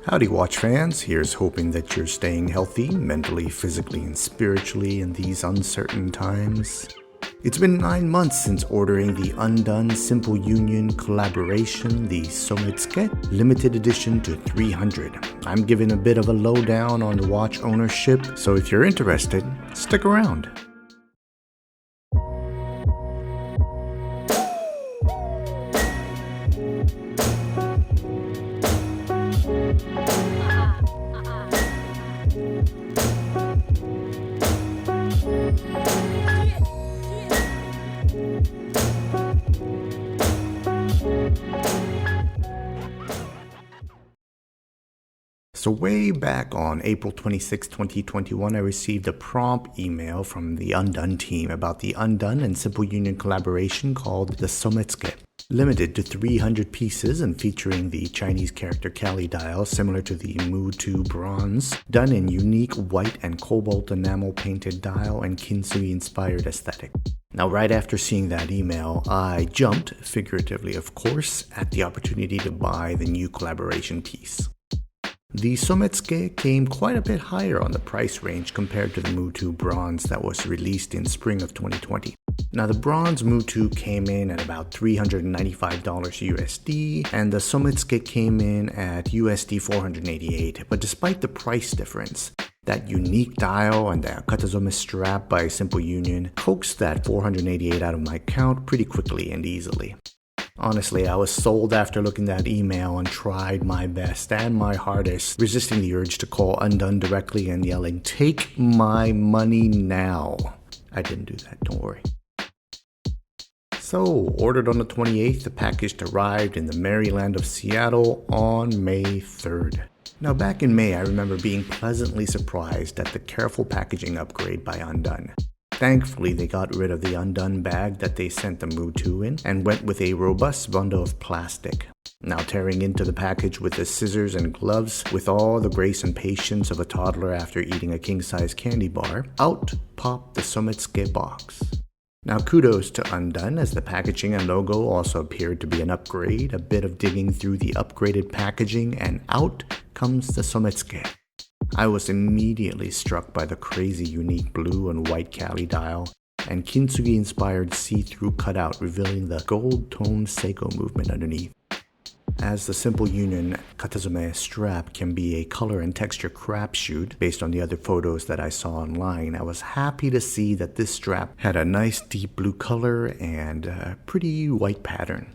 Howdy watch fans, here's hoping that you're staying healthy, mentally, physically, and spiritually in these uncertain times. It's been 9 months since ordering the Undone Simple Union collaboration, the Sometsuke limited edition to 300. I'm giving a bit of a lowdown on the watch ownership, so if you're interested, stick around. So way back on April 26, 2021, I received a prompt email from the Undone team about the Undone and Simple Union collaboration called the Sometsuke, limited to 300 pieces and featuring the Chinese character Kali dial similar to the Mu2 bronze, done in unique white and cobalt enamel painted dial and kintsugi inspired aesthetic. Now, right after seeing that email, I jumped, figuratively of course, at the opportunity to buy the new collaboration piece. The Sometsuke came quite a bit higher on the price range compared to the Mu2 bronze that was released in spring of 2020. Now, the bronze Mu2 came in at about $395 USD, and the Sometsuke came in at USD 488. But despite the price difference, that unique dial and that katazome strap by Simple Union coaxed that 488 out of my account pretty quickly and easily. Honestly, I was sold after looking at that email and tried my best and my hardest, resisting the urge to call Undone directly and yelling, "Take my money now." I didn't do that, don't worry. So, ordered on the 28th, the package arrived in the Maryland of Seattle on May 3rd. Now, back in May, I remember being pleasantly surprised at the careful packaging upgrade by Undone. Thankfully, they got rid of the Undone bag that they sent the Mu2 in and went with a robust bundle of plastic. Now, tearing into the package with the scissors and gloves with all the grace and patience of a toddler after eating a king-size candy bar, out popped the Sometsuke box. Now, kudos to Undone, as the packaging and logo also appeared to be an upgrade, a bit of digging through the upgraded packaging, and out comes the Sometsuke. I was immediately struck by the crazy unique blue and white Kali dial and kintsugi-inspired see-through cutout revealing the gold-toned Seiko movement underneath. As the Simple Union katazome strap can be a color and texture crapshoot based on the other photos that I saw online, I was happy to see that this strap had a nice deep blue color and a pretty white pattern.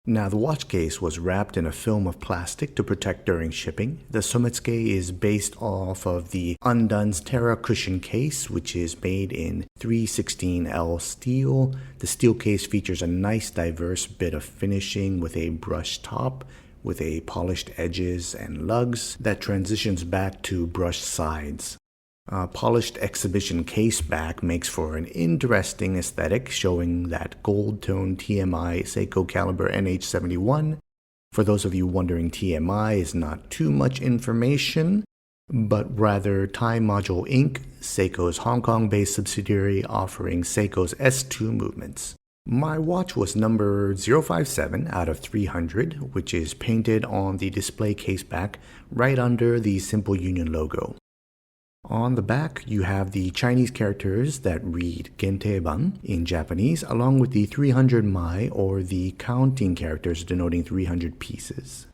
Now, the watch case was wrapped in a film of plastic to protect during shipping. The Sometsuke is based off of the Undone's Terra cushion case, which is made in 316L steel. The steel case features a nice diverse bit of finishing with a brushed top, with a polished edges and lugs that transitions back to brushed sides. Polished exhibition case back makes for an interesting aesthetic, showing that gold-toned TMI Seiko caliber NH71. For those of you wondering, TMI is not too much information, but rather Time Module Inc., Seiko's Hong Kong-based subsidiary offering Seiko's S2 movements. My watch was number 057 out of 300, which is painted on the display case back right under the Simple Union logo. On the back, you have the Chinese characters that read Genteban in Japanese, along with the 300 mai, or the counting characters denoting 300 pieces.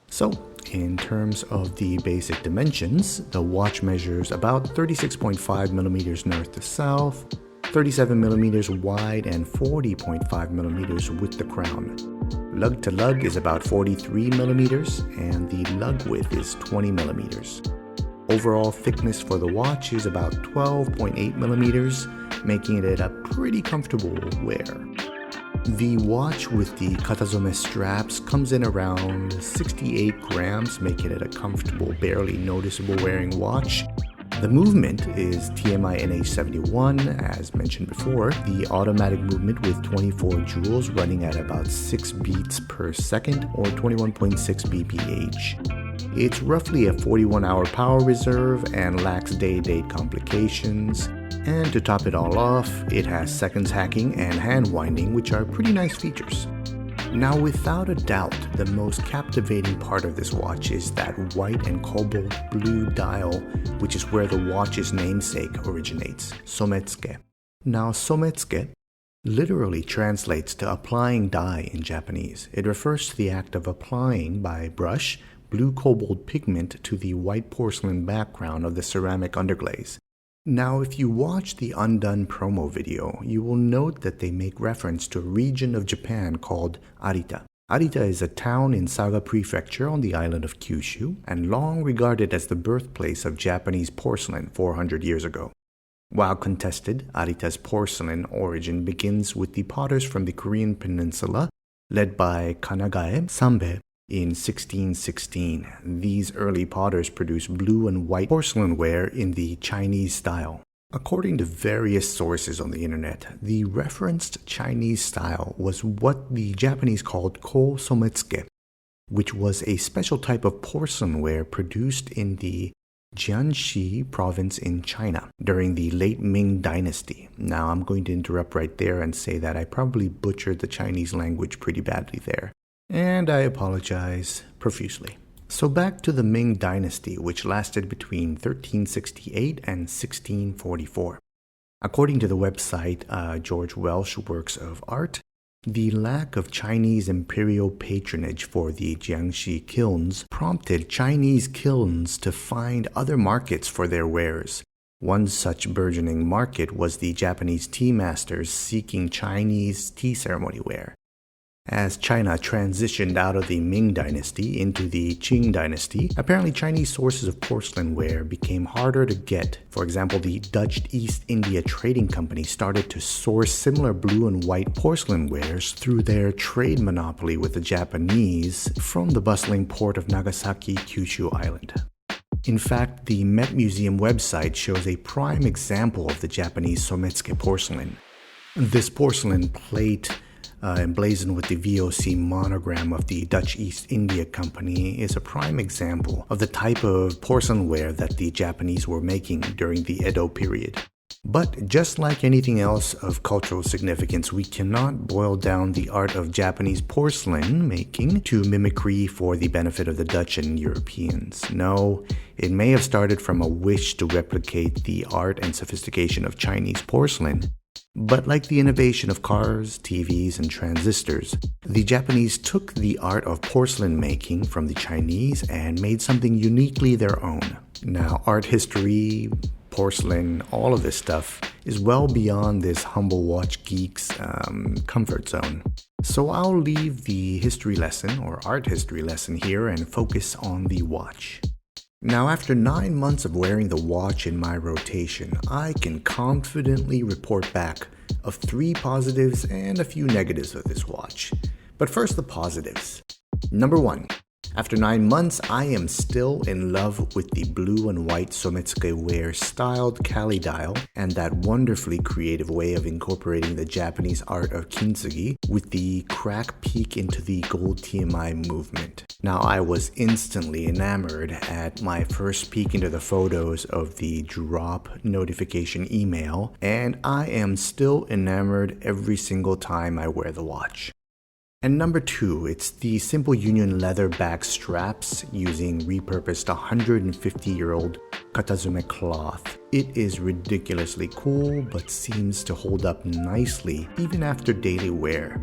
So, in terms of the basic dimensions, the watch measures about 36.5 millimeters north to south, 37 millimeters wide, and 40.5 millimeters with the crown. Lug to lug is about 43 millimeters, and the lug width is 20 millimeters. Overall thickness for the watch is about 12.8 millimeters, making it a pretty comfortable wear. The watch with the katazome straps comes in around 68 grams, making it a comfortable, barely noticeable wearing watch. The movement is TMI NH71, as mentioned before, the automatic movement with 24 joules running at about 6 beats per second or 21.6 bph. It's roughly a 41-hour power reserve and lacks day-to-day complications. And to top it all off, it has seconds hacking and hand winding, which are pretty nice features. Now, without a doubt, the most captivating part of this watch is that white and cobalt blue dial, which is where the watch's namesake originates, Sometsuke. Now, Sometsuke literally translates to applying dye in Japanese. It refers to the act of applying by brush blue cobalt pigment to the white porcelain background of the ceramic underglaze. Now, if you watch the Undone promo video, you will note that they make reference to a region of Japan called Arita. Arita is a town in Saga Prefecture on the island of Kyushu, and long regarded as the birthplace of Japanese porcelain 400 years ago. While contested, Arita's porcelain origin begins with the potters from the Korean peninsula, led by Kanagae Sanbe, in 1616. These early potters produced blue and white porcelain ware in the Chinese style. According to various sources on the internet, the referenced Chinese style was what the Japanese called ko sometsuke, which was a special type of porcelain ware produced in the Jiangxi province in China during the late Ming Dynasty. Now, I'm going to interrupt right there and say that I probably butchered the Chinese language pretty badly there, and I apologize profusely. So back to the Ming Dynasty, which lasted between 1368 and 1644. According to the website George Welsh Works of Art, the lack of Chinese imperial patronage for the Jiangxi kilns prompted Chinese kilns to find other markets for their wares. One such burgeoning market was the Japanese tea masters seeking Chinese tea ceremony ware. As China transitioned out of the Ming Dynasty into the Qing Dynasty, apparently Chinese sources of porcelain ware became harder to get. For example, the Dutch East India Trading Company started to source similar blue and white porcelain wares through their trade monopoly with the Japanese from the bustling port of Nagasaki, Kyushu Island. In fact, the Met Museum website shows a prime example of the Japanese Sometsuke porcelain. This porcelain plate emblazoned with the VOC monogram of the Dutch East India Company is a prime example of the type of porcelain ware that the Japanese were making during the Edo period. But just like anything else of cultural significance, we cannot boil down the art of Japanese porcelain making to mimicry for the benefit of the Dutch and Europeans. No, it may have started from a wish to replicate the art and sophistication of Chinese porcelain. But like the innovation of cars, TVs, and transistors, the Japanese took the art of porcelain making from the Chinese and made something uniquely their own. Now, art history, porcelain, all of this stuff is well beyond this humble watch geek's comfort zone. So I'll leave the history lesson or art history lesson here and focus on the watch. Now, after 9 months of wearing the watch in my rotation, I can confidently report back of 3 positives and a few negatives of this watch. But first, the positives. Number 1. After 9 months, I am still in love with the blue and white Sometsuke ware styled Kali dial and that wonderfully creative way of incorporating the Japanese art of kintsugi with the crack peek into the gold TMI movement. Now, I was instantly enamored at my first peek into the photos of the drop notification email, and I am still enamored every single time I wear the watch. And number 2, it's the simple union leather back straps using repurposed 150-year-old katazume cloth. It is ridiculously cool, but seems to hold up nicely even after daily wear.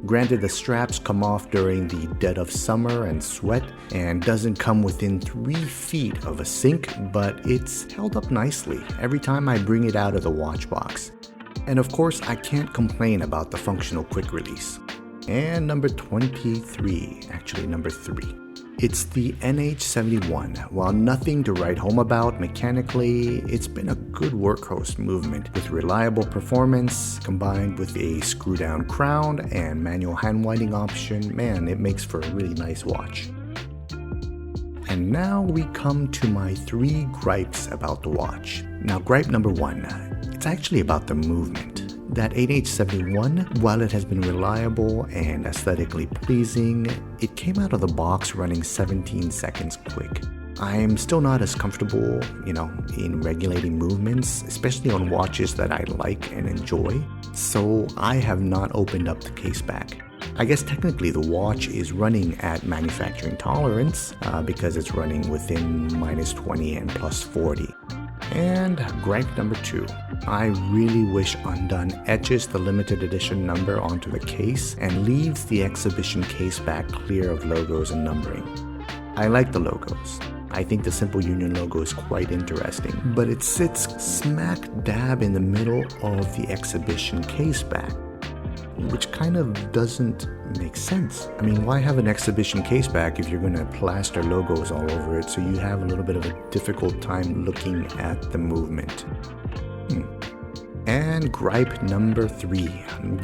Granted, the straps come off during the dead of summer and sweat and doesn't come within 3 feet of a sink, but it's held up nicely every time I bring it out of the watch box. And of course, I can't complain about the functional quick release. And number 3. It's the NH71. While nothing to write home about mechanically, it's been a good workhorse movement with reliable performance combined with a screw-down crown and manual hand-winding option. Man, it makes for a really nice watch. And now we come to my 3 gripes about the watch. Now, gripe number 1, it's actually about the movement. That NH71, while it has been reliable and aesthetically pleasing, it came out of the box running 17 seconds quick. I'm still not as comfortable, in regulating movements, especially on watches that I like and enjoy, so I have not opened up the case back. I guess technically the watch is running at manufacturing tolerance because it's running within -20 and +40. And gripe number 2. I really wish Undone etches the limited edition number onto the case and leaves the exhibition case back clear of logos and numbering. I like the logos. I think the Simple Union logo is quite interesting, but it sits smack dab in the middle of the exhibition case back, which kind of doesn't make sense. I mean, why have an exhibition case back if you're going to plaster logos all over it so you have a little bit of a difficult time looking at the movement? And gripe number 3.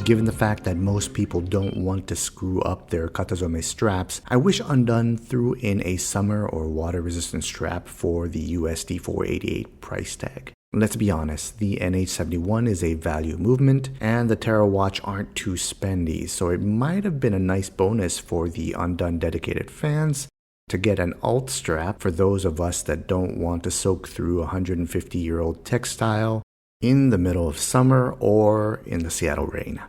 Given the fact that most people don't want to screw up their katazome straps, I wish Undone threw in a summer or water-resistant strap for the USD 488 price tag. Let's be honest, the NH71 is a value movement, and the Terra Watch aren't too spendy, so it might have been a nice bonus for the Undone dedicated fans to get an alt strap for those of us that don't want to soak through 150-year-old textile in the middle of summer or in the Seattle rain.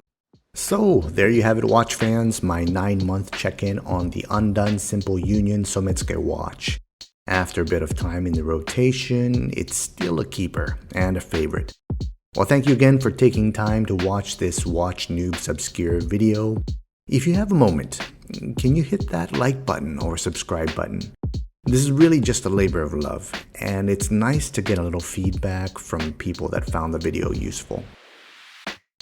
So there you have it, watch fans, my 9-month check-in on the Undone Simple Union Sometsuke watch. After a bit of time in the rotation, it's still a keeper and a favorite. Well, thank you again for taking time to watch this Watch Noobs Obscure video. If you have a moment, can you hit that like button or subscribe button? This is really just a labor of love, and it's nice to get a little feedback from people that found the video useful.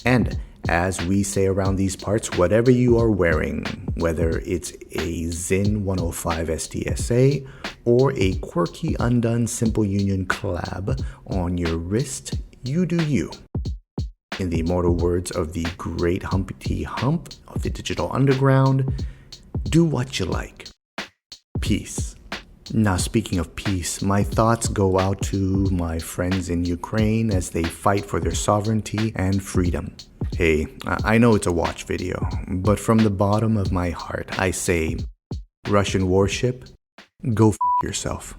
And as we say around these parts, whatever you are wearing, whether it's a Zin 105 STSA or a quirky Undone Simple Union collab on your wrist, you do you. In the immortal words of the great Humpty Hump of the Digital Underground, do what you like. Peace. Now, speaking of peace, my thoughts go out to my friends in Ukraine as they fight for their sovereignty and freedom. Hey, I know it's a watch video, but from the bottom of my heart, I say, Russian warship, go f*** yourself.